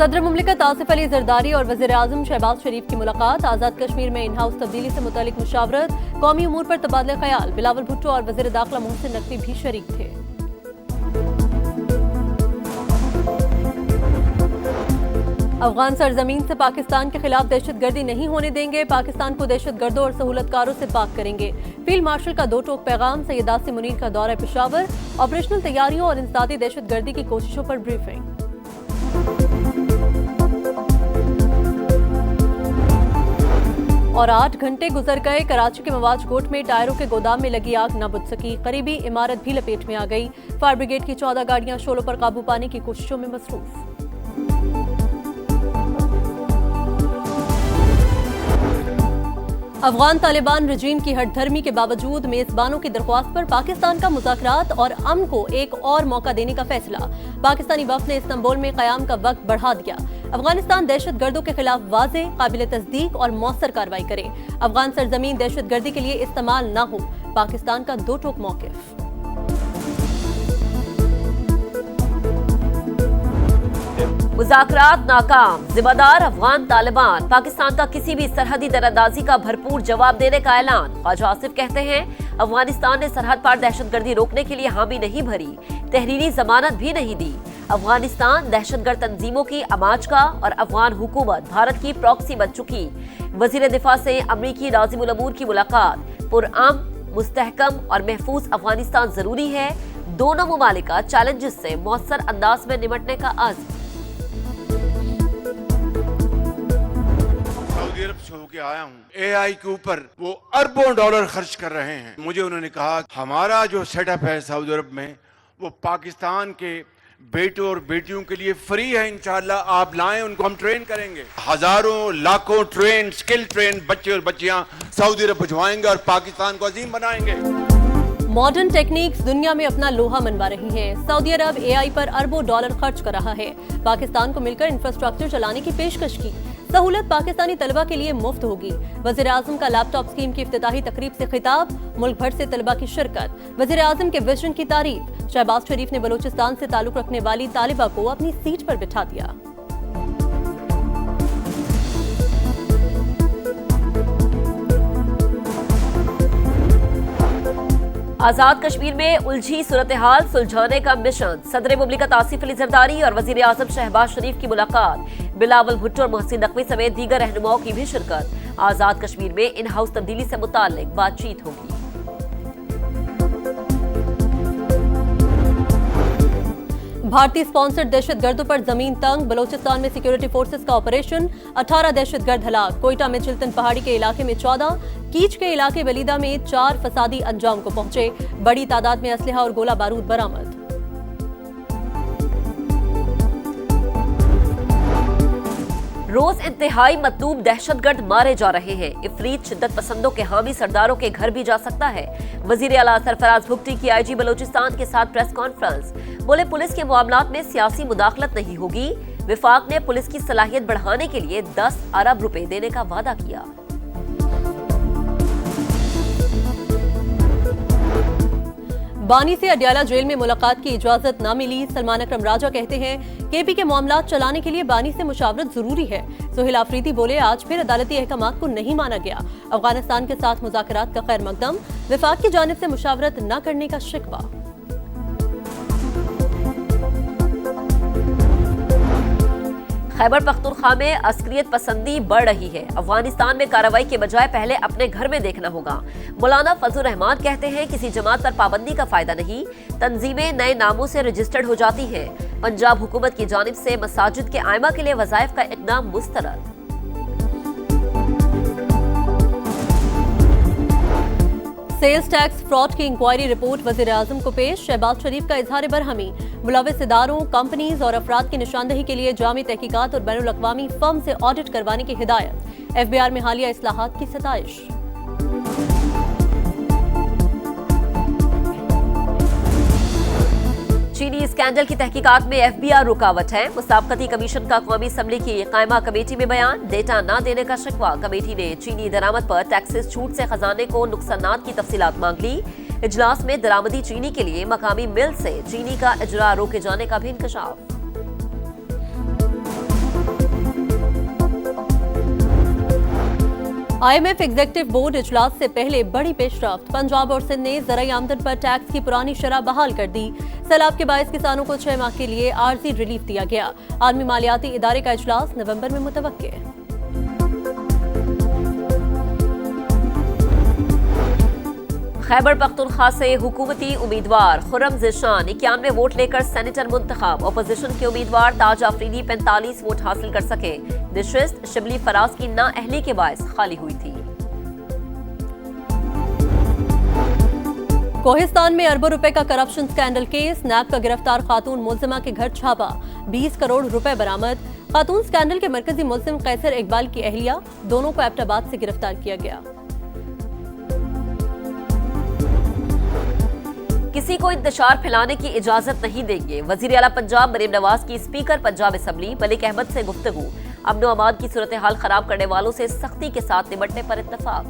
सदर मुमलिकत आसिफ अली जरदारी और वज़ीर आज़म शहबाज शरीफ की मुलाकात। आज़ाद कश्मीर में इन हाउस तब्दीली से मुतालिक मुशावरत, कौमी उमूर पर तबादले ख्याल। बिलावल भुट्टो और वज़ीर दाखिला मोहसिन नकवी भी शरीक थे। अफगान सरजमीन से पाकिस्तान के खिलाफ दहशतगर्दी नहीं होने देंगे, पाकिस्तान को दहशतगर्दों और सहूलतकारों से पाक करेंगे। फील्ड मार्शल का 2 टोक पैगाम। सैयद आसिम मुनीर का दौरा पेशावर, ऑपरेशनल तैयारियों और इंसदादी दहशतगर्दी की कोशिशों पर ब्रीफिंग। और 8 घंटे गुजर गए, कराची के मवाज कोट में टायरों के गोदाम में लगी आग न बुझ सकी, करीबी इमारत भी लपेट में आ गई। फायर ब्रिगेड की 14 गाड़ियां शोलों पर काबू पाने की कोशिशों में मसरूफ। अफगान तालिबान रजीम की हठधर्मी के बावजूद मेजबानों की दरख्वास्त पर पाकिस्तान का मुज़ाकरात और अमन को एक और मौका देने का फैसला। पाकिस्तानी वफ़द ने इस्तांबुल में क़याम का वक्त बढ़ा दिया। अफगानिस्तान दहशतगर्दों के खिलाफ वाज़े, काबिल तस्दीक और मौसर कार्रवाई करे। अफगान सरजमीन दहशतगर्दी के लिए इस्तेमाल न हो, पाकिस्तान का 2 टोक मौक़िफ़। मुज़ाकरात नाकाम, जिम्मेदार अफगान तालिबान। पाकिस्तान का किसी भी सरहदी दरअंदाजी का भरपूर जवाब देने का ऐलान। ख्वाजा आसिफ कहते हैं अफगानिस्तान ने सरहद पार दहशतगर्दी रोकने के लिए हामी नहीं भरी, तहरीरी जमानत भी नहीं दी। अफगानिस्तान दहशतगर्द तंजीमों की अमाज का और अफगान हुकूमत भारत की प्रॉक्सी बन चुकी। वजीर दिफा से अमरीकी नाज़िमुल अमूर की मुलाकात। पुरअमन, मुस्तहकम और महफूज अफगानिस्तान जरूरी है। दोनों मुमालिक का चैलेंजेस से मौसर अंदाज में निपटने का आज़म। अरब से होके आया हूँ। AI के ऊपर वो अरबों डॉलर खर्च कर रहे हैं। मुझे उन्होंने कहा हमारा जो सेटअप है सऊदी अरब में वो पाकिस्तान के बेटों और बेटियों के लिए फ्री है। इंशाअल्लाह आप लाएं, उनको हम ट्रेन करेंगे। हजारों लाखों ट्रेन, स्किल ट्रेन बच्चे और बच्चियां सऊदी अरब भिजवाएंगे और पाकिस्तान को अजीम बनाएंगे। मॉडर्न टेक्निक्स दुनिया में अपना लोहा मनवा रही हैं। सऊदी अरब AI पर अरबों डॉलर खर्च कर रहा है। पाकिस्तान को मिलकर इंफ्रास्ट्रक्चर चलाने की पेशकश की। सहूलत पाकिस्तानी तलबा के लिए मुफ्त होगी। वज़ीर आज़म का लैपटॉप स्कीम की इफ्तिताही तकरीब से खिताब। मुल्क भर से तलबा की शिरकत। वज़ीर आज़म के विजन की तारीफ। शहबाज शरीफ ने बलूचिस्तान से ताल्लुक रखने वाली तालिबा को अपनी सीट पर बिठा दिया। आजाद कश्मीर में उलझी सूरत हाल सुलझाने का मिशन। सदर मुमलिकत आसिफ अली जरदारी और वजीर आज़म शहबाज शरीफ की मुलाकात। बिलावल भुट्टो और मोहसिन नकवी समेत दीगर रहनुमाओं की भी शिरकत। आजाद कश्मीर में इन हाउस तब्दीली से मुताल्लिक बातचीत होगी। भारतीय स्पॉन्सर्ड दहशतगर्दों पर जमीन तंग। बलोचिस्तान में सिक्योरिटी फोर्सेस का ऑपरेशन। 18 दहशतगर्द हलाक। कोयटा में चिल्तन पहाड़ी के इलाके में 14, कीच के इलाके वलीदा में 4 फसादी अंजाम को पहुंचे। बड़ी तादाद में असलहा और गोला बारूद बरामद। रोज इंतहाई मतलूब दहशतगर्द मारे जा रहे हैं। इफरीत शिद्दत पसंदों के हामी सरदारों के घर भी जा सकता है। वजीर आला सरफराज भुगटी की IG बलोचिस्तान के साथ प्रेस कॉन्फ्रेंस। बोले पुलिस के मामलात में सियासी मुदाखलत नहीं होगी। विफाक ने पुलिस की सलाहियत बढ़ाने के लिए 10 अरब रुपए देने का वादा किया। बानी से अडियाला जेल में मुलाकात की इजाजत न मिली। सलमान अकरम राजा कहते हैं KP के मामलात चलाने के लिए बानी से मुशावरत जरूरी है। सोहेल आफरीदी बोले आज फिर अदालती अहकामात को नहीं माना गया। अफगानिस्तान के साथ मुज़ाकरात का खैर मकदम। विफाक की जानिब से मुशावरत न करने का शिकवा। खैबर पख्तूनख्वा में अस्करियत पसंदी बढ़ रही है। अफगानिस्तान में कार्रवाई के बजाय पहले अपने घर में देखना होगा। मौलाना फजलुर रहमान कहते हैं किसी जमात पर पाबंदी का फायदा नहीं, तंजीमें नए नामों से रजिस्टर्ड हो जाती हैं। पंजाब हुकूमत की जानिब से मसाजिद के आइमा के लिए वज़ाइफ का इक़दाम मुस्तरद। सेल्स टैक्स फ्रॉड की इंक्वायरी रिपोर्ट वज़ीर आज़म को पेश। शहबाज शरीफ का इजहार बरहमी। मुलविस इदारों, कंपनीज और अफराद की निशानदेही के लिए जामी तहकीकात और बैनुल अक़वामी फर्म से ऑडिट करवाने की हिदायत। FBR में हालिया इस्लाहात की सताइश। चीनी स्कैंडल की तहकीकात में FBR रुकावट है। मुसाबकती कमीशन का कौमी असम्बली की कायमा कमेटी में बयान। डेटा न देने का शिकवा। कमेटी ने चीनी दरामद पर टैक्सेस छूट से खजाने को नुकसानात की तफसीलात मांग ली। इजलास में दरामदी चीनी के लिए मकामी मिल से चीनी का इजरा रोके जाने का भी इंकशाफ। IMF एग्जीक्यूटिव बोर्ड इजलास से पहले बड़ी पेशरफ्त। पंजाब और सिंध ने ज़राई आमदन पर टैक्स की पुरानी शरह बहाल कर दी। सैलाब के बायस किसानों को 6 माह के लिए आर्जी रिलीफ दिया गया। आलमी मालियाती इदारे का इजलास नवंबर में मुतवक्के। खैबर पख्तूनख्वा से हुकूमती उम्मीदवार खुर्रम ज़ीशान 91 वोट लेकर सेनेटर मुंतखब। अपोजिशन के उम्मीदवार ताज आफरीदी 45 वोट हासिल कर सके। नशिस्त शिबली फराज की नाअहली के बायस खाली हुई थी। कोहिस्तान में अरबों रुपए का करप्शन स्कैंडल केस। नैब का गिरफ्तार खातून मुलजिमा के घर छापा, 20 करोड़ रुपए बरामद। खातून स्कैंडल के मरकजी मुलजिम कैसर इकबाल की अहलिया, दोनों को एबटाबाद से गिरफ्तार किया गया। किसी को इंतशार फैलाने की इजाजत नहीं देंगे। वजीर आला पंजाब मरीम नवाज की स्पीकर पंजाब असेंबली मलिक अहमद से गुफ्तगू। अमन व अमान की सूरत हाल खराब करने वालों से सख्ती के साथ निपटने पर इत्तफाक।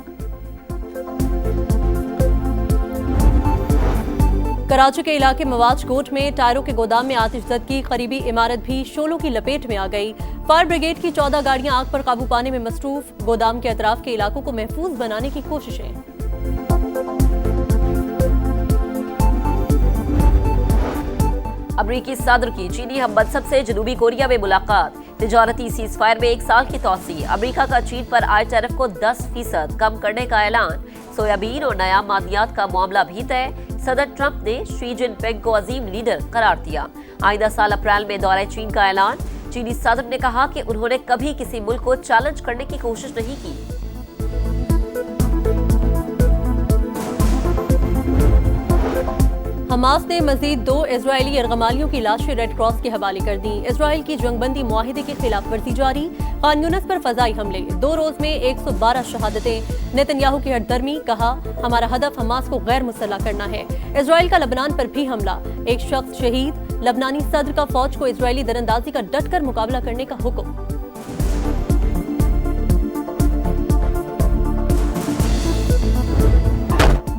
कराची के इलाके मवाज कोट में टायरों के गोदाम में आतिशज़दगी, करीबी इमारत भी शोलों की लपेट में आ गई। फायर ब्रिगेड की 14 गाड़ियां आग पर काबू पाने में मसरूफ। गोदाम के अतराफ के इलाकों को महफूज बनाने की कोशिशें। अमरीकी सदर की चीनी हममनसब से जनूबी कोरिया में मुलाकात। तिजारती सीज फायर में 1 साल की तौसी। अमरीका का चीन पर आए टैरिफ को 10% कम करने का ऐलान। सोयाबीन और नया मादियात का मामला भी तय। सदर ट्रंप ने शी जिनपिंग को अजीम लीडर करार दिया। आइंदा साल अप्रैल में दौरे चीन का ऐलान। चीनी सदर ने कहा कि उन्होंने कभी किसी मुल्क को चैलेंज करने की कोशिश नहीं की। हमास ने मजीद 2 इजरायली यरगमालियों की लाशें रेड क्रॉस के हवाले कर दी। इसराइल की जंगबंदी मुआहिदे की खिलाफ वर्जी जारी। खान यूनिस पर फजाई हमले, 2 रोज में 112 शहादतें। नेतन्याहू की हटदर्मी, कहा हमारा हदफ हमास को गैर मुसल्लह करना है। इसराइल का लबनान पर भी हमला, 1 शख्स शहीद। लबनानी सदर का फौज को इसराइली दरअंदाजी का डटकर मुकाबला करने का हुक्म।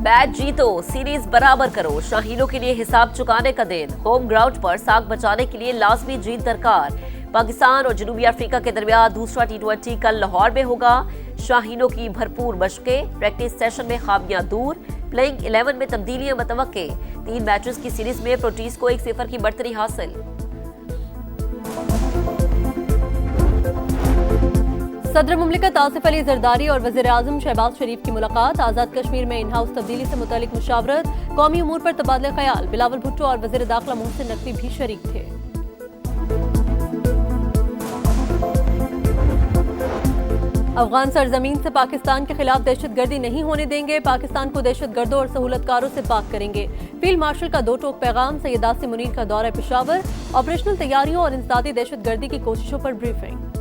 मैच जीतो, सीरीज बराबर करो। शाहीनों के लिए हिसाब चुकाने का दिन। होम ग्राउंड पर साख बचाने के लिए लाजमी जीत दरकार। पाकिस्तान और जनूबी अफ्रीका के दरमियान दूसरा T20 कल लाहौर में होगा। शाहीनों की भरपूर मशकें, प्रैक्टिस सेशन में खामियां दूर। प्लेइंग 11 में तब्दीलियां मुतवक्के। 3 मैचेस की सीरीज में प्रोटीज को 1-0 की बढ़तरी हासिल। सदर मुमलिकत आसिफ अली जरदारी और वज़ीर आज़म शहबाज शरीफ की मुलाकात। आज़ाद कश्मीर में इन हाउस तब्दीली से मुतालिक मुशावरत। कौमी उमूर पर तबादला ख्याल। बिलावल भुट्टो और वज़ीर दाखिला मोहसिन नकवी भी शरीक थे। अफगान सरजमीन से पाकिस्तान के खिलाफ दहशतगर्दी नहीं होने देंगे। पाकिस्तान को दहशतगर्दों और सहूलतकारों से पाक करेंगे। फील्ड मार्शल का 2 टोक पैगाम। सैयद आसिम मुनीर का दौरा पेशावर। ऑपरेशनल तैयारियों और इंसदादी दहशतगर्दी की कोशिशों पर ब्रीफिंग।